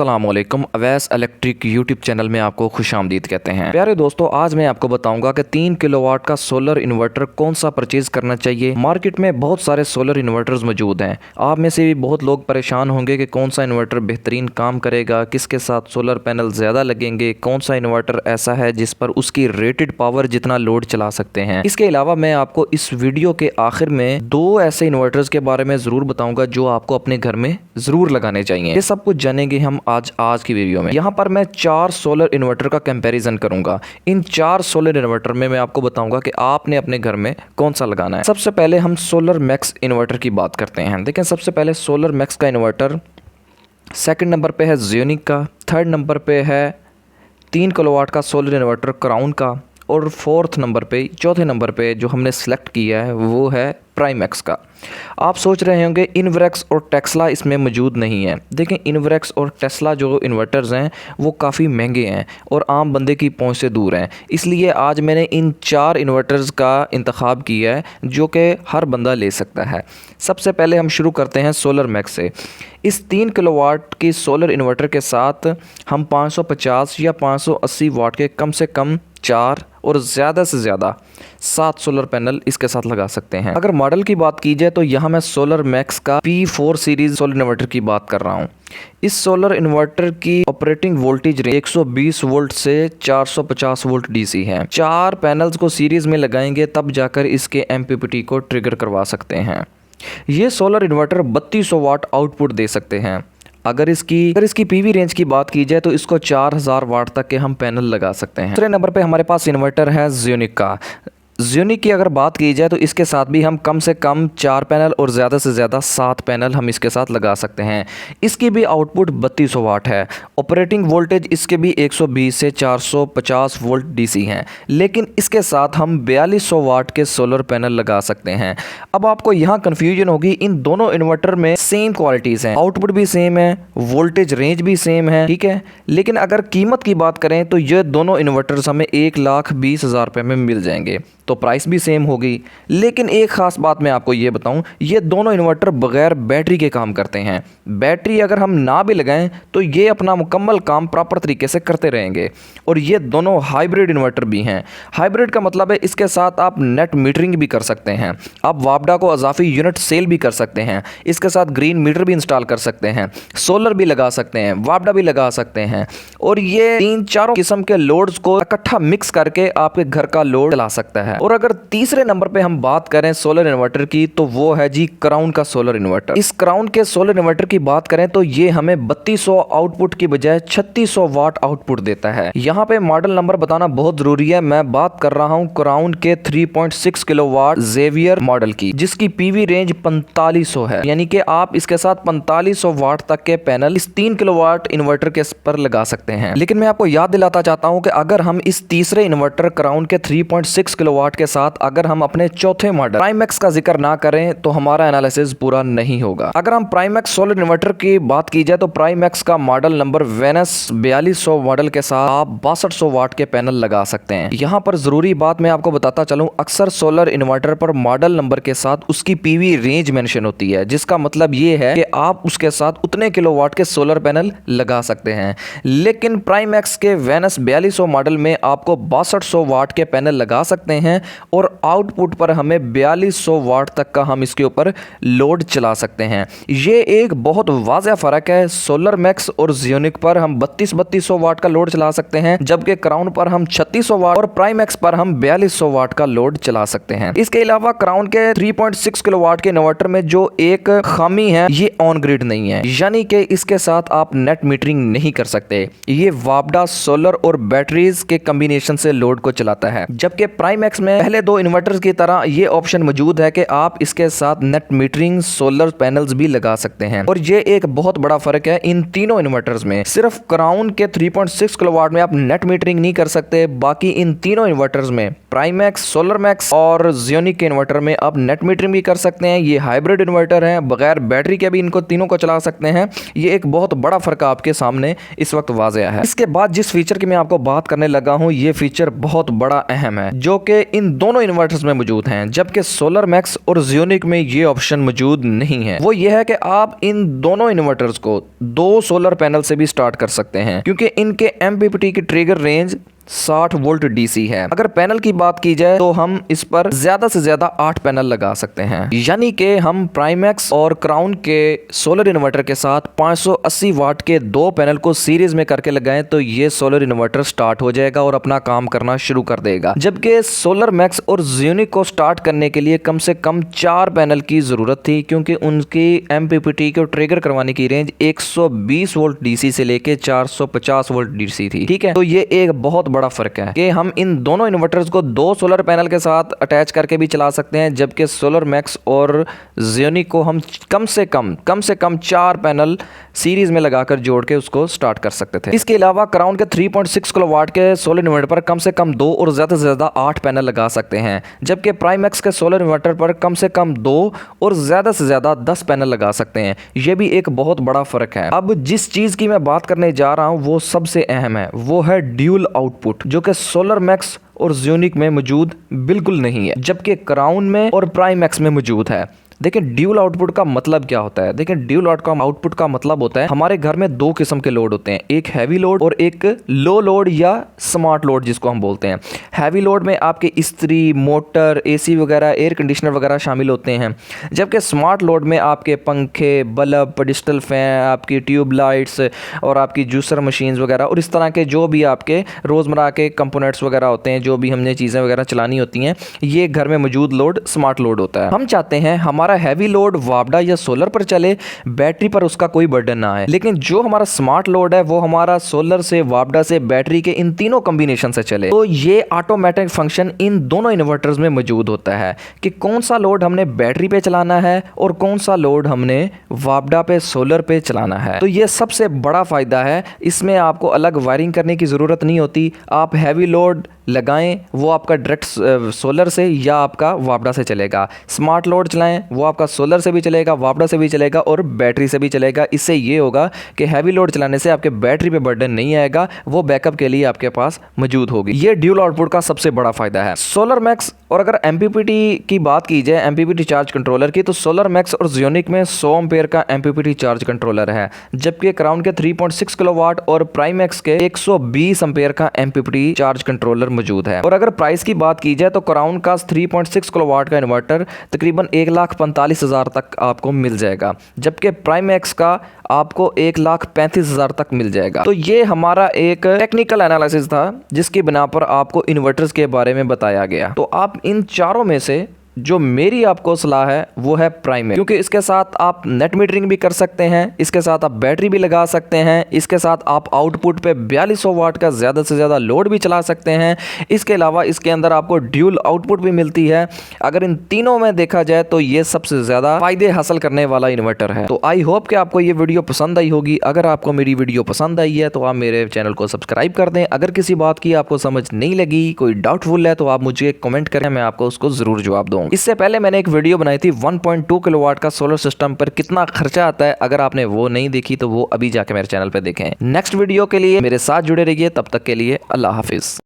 अस्सलामुअलैकुम। Awais electric YouTube channel में आपको खुशामदीद कहते हैं। प्यारे दोस्तों, आज मैं आपको बताऊंगा कि 3 किलोवाट का सोलर इन्वर्टर कौन सा परचेज करना चाहिए। मार्केट में बहुत सारे सोलर इन्वर्टर्स मौजूद हैं। आप में से भी बहुत लोग परेशान होंगे कि कौन सा इन्वर्टर बेहतरीन काम करेगा, किसके साथ सोलर पैनल ज़्यादा लगेंगे, कौन सा इन्वर्टर ऐसा है जिस पर उसकी रेटेड पावर जितना लोड चला सकते हैं। इसके अलावा मैं आपको इस वीडियो के आखिर में 2 ऐसे इन्वर्टर्स के बारे में ज़रूर बताऊँगा जो आपको अपने घर में ज़रूर लगाने चाहिए। ये सब कुछ जानेंगे हम आज की वीडियो में। यहाँ पर मैं 4 सोलर इन्वर्टर का कंपैरिजन करूंगा। इन 4 सोलर इन्वर्टर में मैं आपको बताऊंगा कि आपने अपने घर में कौन सा लगाना है। सबसे पहले हम सोलर मैक्स इन्वर्टर की बात करते हैं। देखें, सबसे पहले सोलर मैक्स का इन्वर्टर, सेकंड नंबर पे है ज़ियोनिक का, थर्ड नंबर पे है 3 किलोवाट का सोलर इन्वर्टर क्राउन का, और चौथे नंबर पे जो हमने सेलेक्ट किया है वो है प्राइमैक्स का। आप सोच रहे होंगे इन्वर्क्स और टेस्ला इसमें मौजूद नहीं है। देखें, इन्वर्क्स और टेस्ला जो इन्वर्टर्स हैं वो काफ़ी महंगे हैं और आम बंदे की पहुंच से दूर हैं। इसलिए आज मैंने इन 4 इन्वर्टर्स का इंतखाब किया है जो कि हर बंदा ले सकता है। सबसे पहले हम शुरू करते हैं सोलर मैक्स से। इस 3 किलोवाट की सोलर इन्वर्टर के साथ हम 550 या 580 वाट के कम से कम 4 और ज़्यादा से ज़्यादा 7 सोलर पैनल इसके साथ लगा सकते हैं। अगर मॉडल की बात की जाए तो यहाँ मैं सोलर मैक्स का P4 सीरीज़ सोलर इन्वर्टर की बात कर रहा हूँ। इस सोलर इन्वर्टर की ऑपरेटिंग वोल्टेज रेंज 120 वोल्ट से 450 वोल्ट डीसी है। 4 पैनल्स को सीरीज़ में लगाएंगे तब जाकर इसके MPPT को ट्रिगर करवा सकते हैं। ये सोलर इन्वर्टर 3200 वाट आउटपुट दे सकते हैं। अगर इसकी पीवी रेंज की बात की जाए तो इसको 4000 वाट तक के हम पैनल लगा सकते हैं। दूसरे नंबर पे हमारे पास इन्वर्टर है ज़ियोनिक का। ज़ियोनिक की अगर बात की जाए तो इसके साथ भी हम कम से कम 4 पैनल और ज़्यादा से ज़्यादा 7 पैनल हम इसके साथ लगा सकते हैं। इसकी भी आउटपुट 3200 वाट है। ऑपरेटिंग वोल्टेज इसके भी 120 से 450 वोल्ट डीसी हैं, लेकिन इसके साथ हम 4200 वाट के सोलर पैनल लगा सकते हैं। अब आपको यहाँ कन्फ्यूजन होगी, इन दोनों इन्वर्टर में सेम क्वालिटीज़ हैं, आउटपुट भी सेम है, वोल्टेज रेंज भी सेम है, ठीक है। लेकिन अगर कीमत की बात करें तो ये दोनों इन्वर्टर्स हमें 1,20,000 रुपये में मिल जाएंगे, तो प्राइस भी सेम होगी। लेकिन एक ख़ास बात मैं आपको ये बताऊं, ये दोनों इन्वर्टर बगैर बैटरी के काम करते हैं। बैटरी अगर हम ना भी लगाएं तो ये अपना मुकम्मल काम प्रॉपर तरीके से करते रहेंगे। और ये दोनों हाइब्रिड इन्वर्टर भी हैं। हाइब्रिड का मतलब है इसके साथ आप नेट मीटरिंग भी कर सकते हैं, आप वापडा को अजाफी यूनिट सेल भी कर सकते हैं, इसके साथ ग्रीन मीटर भी इंस्टॉल कर सकते हैं, सोलर भी लगा सकते हैं, वापडा भी लगा सकते हैं, और ये 3-4 किस्म के लोड्स को इकट्ठा मिक्स करके आपके घर का लोड चला सकता है। और अगर तीसरे नंबर पे हम बात करें सोलर इन्वर्टर की तो वो है जी क्राउन का सोलर इन्वर्टर। इस क्राउन के सोलर इन्वर्टर की बात करें तो ये हमें 3200 आउटपुट की बजाय 3600 वाट आउटपुट देता है। यहाँ पे मॉडल नंबर बताना बहुत जरूरी है। मैं बात कर रहा हूँ क्राउन के 3.6 किलोवाट ज़ेवियर मॉडल की, जिसकी पीवी रेंज 4500 है। यानी कि आप इसके साथ 4500 वाट तक के पैनल इस 3 किलोवाट इन्वर्टर के पर लगा सकते हैं। लेकिन मैं आपको याद दिलाता चाहता हूँ कि अगर हम इस तीसरे इन्वर्टर क्राउन के 3.6 किलोवाट के साथ अगर हम अपने चौथे मॉडल प्राइमैक्स का जिक्र ना करें तो हमारा एनालिसिस पूरा नहीं होगा। अगर हम प्राइमैक्स सोलर इन्वर्टर की बात की जाए तो प्राइमैक्स का मॉडल नंबर वेनस 4200 मॉडल के साथ आप 6200 वाट के पैनल लगा सकते हैं। यहाँ पर जरूरी बात मैं आपको बताता चलूं, अक्सर सोलर इन्वर्टर पर मॉडल नंबर के साथ उसकी पीवी रेंज मेंशन होती है, जिसका मतलब ये है कि आप उसके साथ उतने किलोवाट के सोलर पैनल लगा सकते हैं। लेकिन प्राइमैक्स के वेनस 4200 मॉडल में आपको 6200 वाट के पैनल लगा सकते हैं और आउटपुट पर हमें 4200 वाट तक का हम इसके ऊपर लोड चला सकते हैं। ये एक बहुत वाज़ेह फ़र्क है। सोलर मैक्स और ज़ियोनिक पर हम 3200 वाट का लोड चला सकते हैं, जबकि क्राउन पर हम 3600 वाट और प्राइमैक्स पर हम 4200 वाट का लोड चला सकते हैं। इसके अलावा क्राउन के 3.6 किलोवाट के इन्वर्टर में जो एक खामी है, ये ऑन ग्रिड नहीं है, यानी कि इसके साथ आप नेट मीटरिंग नहीं कर सकते। ये वापडा सोलर और बैटरीज के कॉम्बिनेशन से लोड को चलाता है, जबकि प्राइमैक्स में पहले 2 इन्वर्टर्स की तरह ये ऑप्शन मौजूद है कि आप इसके साथ नेट मीटरिंग सोलर पैनल्स भी लगा सकते हैं। और ये एक बहुत बड़ा फर्क है इन तीनों इन्वर्टर्स में। सिर्फ क्राउन के 3.6 किलोवाट में आप नेट मीटरिंग नहीं कर सकते, बाकी इन तीनों इन्वर्टर्स में प्राइमैक्स, सोलर मैक्स और ज़ियोनिक के इन्वर्टर में आप नेट मीटरिंग भी कर सकते हैं। ये हाइब्रिड इन्वर्टर हैं, बगैर बैटरी के भी इनको तीनों को चला सकते हैं। ये एक बहुत बड़ा फर्क आपके सामने इस वक्त वाज़ेह है। इसके बाद जिस फीचर की मैं आपको बात करने लगा हूँ, ये फीचर बहुत बड़ा अहम है, जो कि इन दोनों इन्वर्टर्स में मौजूद हैं, जबकि सोलर मैक्स और जियोनिक में ये ऑप्शन मौजूद नहीं है। वो ये है कि आप इन दोनों इन्वर्टर्स को 2 सोलर पैनल से भी स्टार्ट कर सकते हैं, क्योंकि इनके MPPT की ट्रिगर रेंज 60 वोल्ट DC है। अगर पैनल की बात की जाए तो हम इस पर ज्यादा से ज्यादा 8 पैनल लगा सकते हैं, यानी कि हम प्राइमैक्स और क्राउन के सोलर इन्वर्टर के साथ 580 वाट के 2 पैनल को सीरीज में करके लगाएं तो ये सोलर इन्वर्टर स्टार्ट हो जाएगा और अपना काम करना शुरू कर देगा। जबकि सोलर मैक्स और जियोनिक को स्टार्ट करने के लिए कम से कम 4 पैनल की जरूरत थी, क्योंकि उनकी MPPT को ट्रिगर करवाने की रेंज 120 वोल्ट DC से लेके 450 वोल्ट DC थी। ठीक है, तो ये एक बहुत बड़ा फर्क है कि हम इन दोनों इन्वर्टर्स को 2 सोलर पैनल के साथ अटैच करके भी चला सकते हैं, जबकि सोलर मैक्स और जियोनिक को हम कम से कम 4 पैनल सीरीज में लगाकर जोड़ के उसको स्टार्ट कर सकते थे। इसके अलावा क्राउन के 3.6 किलोवाट के सोलर इन्वर्टर पर कम से कम 2 और ज्यादा से ज्यादा 8 पैनल लगा सकते हैं, जबकि प्राइमैक्स के सोलर इन्वर्टर पर कम से कम 2 और ज्यादा से ज्यादा 10 पैनल लगा सकते हैं। यह भी एक बहुत बड़ा फर्क है। अब जिस चीज की मैं बात करने जा रहा हूं वो सबसे अहम है, वो है ड्यूल आउटपुट, जो कि सोलर मैक्स और जियोनिक में मौजूद बिल्कुल नहीं है, जबकि क्राउन में और प्राइमैक्स में मौजूद है। देखिए ड्यूल आउटपुट का मतलब क्या होता है। देखिए ड्यूल आउटपुट का मतलब होता है हमारे घर में 2 किस्म के लोड होते हैं, एक हैवी लोड और एक लो लोड या स्मार्ट लोड जिसको हम बोलते हैं। हैवी लोड में आपके इस्त्री, मोटर, AC वगैरह, एयर कंडीशनर वगैरह शामिल होते हैं, जबकि स्मार्ट लोड में आपके पंखे, बल्ब, डिजिटल फैन, आपकी ट्यूब लाइट्स और आपकी जूसर मशीन्स वगैरह और इस तरह के जो भी आपके रोज़मर्रा के कंपोनेंट्स वगैरह होते हैं, जो भी हमने चीज़ें वगैरह चलानी होती हैं, ये घर में मौजूद लोड स्मार्ट लोड होता है। हम चाहते हैं हमारा हैवी लोड वापडा या सोलर पर चले, बैटरी पर उसका कोई बर्डन ना आए, लेकिन जो हमारा स्मार्ट लोड है वो हमारा सोलर से, वापडा से, बैटरी के इन तीनों कॉम्बिनेशन से चले। तो ये ऑटोमेटिक फंक्शन इन दोनों इन्वर्टर्स में मौजूद होता है कि कौन सा लोड हमने बैटरी पे चलाना है और कौन सा लोड हमने वापडा पे, सोलर पे चलाना है। तो ये सबसे बड़ा फायदा है, इसमें आपको अलग वायरिंग करने की जरूरत नहीं होती। आप हैवी लोड लगाएं वो आपका डायरेक्ट सोलर से या आपका वापडा से चलेगा, स्मार्ट लोड चलाएं वो आपका सोलर से भी चलेगा, वापडा से भी चलेगा और बैटरी से भी चलेगा। इससे ये होगा कि हैवी लोड चलाने से आपके बैटरी पे बर्डन नहीं आएगा, वो बैकअप के लिए आपके पास मौजूद होगी। ये ड्यूल आउटपुट का सबसे बड़ा फायदा है सोलर मैक्स। और अगर MPPT की बात की जाए, MPPT चार्ज कंट्रोलर की, तो सोलर मैक्स और जियोनिक में 100 एम्पेयर का MPPT चार्ज कंट्रोलर है, जबकि क्राउन के 3.6 किलोवाट और प्राइमैक्स के 120 एम्पेयर का MPPT चार्ज कंट्रोलर मौजूद है। और अगर प्राइस की बात की जाए तो क्राउन का 3.6 किलोवाट का इन्वर्टर तकरीबन 1,45,000 तक आपको मिल जाएगा, जबकि प्राइमैक्स का आपको 1,35,000 तक मिल जाएगा। तो ये हमारा एक टेक्निकल एनालिसिस था जिसकी बिना पर आपको इन्वर्टर्स के बारे में बताया गया। तो आप इन चारों में से जो मेरी आपको सलाह है वो है प्राइमैक्स, क्योंकि इसके साथ आप नेट मीटरिंग भी कर सकते हैं, इसके साथ आप बैटरी भी लगा सकते हैं, इसके साथ आप आउटपुट पे 4200 वाट का ज़्यादा से ज़्यादा लोड भी चला सकते हैं। इसके अलावा इसके अंदर आपको ड्यूल आउटपुट भी मिलती है। अगर इन तीनों में देखा जाए तो ये सबसे ज़्यादा फायदे हासिल करने वाला इन्वर्टर है। तो आई होप कि आपको ये वीडियो पसंद आई होगी। अगर आपको मेरी वीडियो पसंद आई है तो आप मेरे चैनल को सब्सक्राइब कर दें। अगर किसी बात की आपको समझ नहीं लगी, कोई डाउटफुल है, तो आप मुझे कमेंट करें, मैं आपको उसको ज़रूर जवाब दूँगा। इससे पहले मैंने एक वीडियो बनाई थी 1.2 किलोवाट का सोलर सिस्टम पर कितना खर्चा आता है। अगर आपने वो नहीं देखी तो वो अभी जाके मेरे चैनल पे देखें। नेक्स्ट वीडियो के लिए मेरे साथ जुड़े रहिए, तब तक के लिए अल्लाह हाफिज।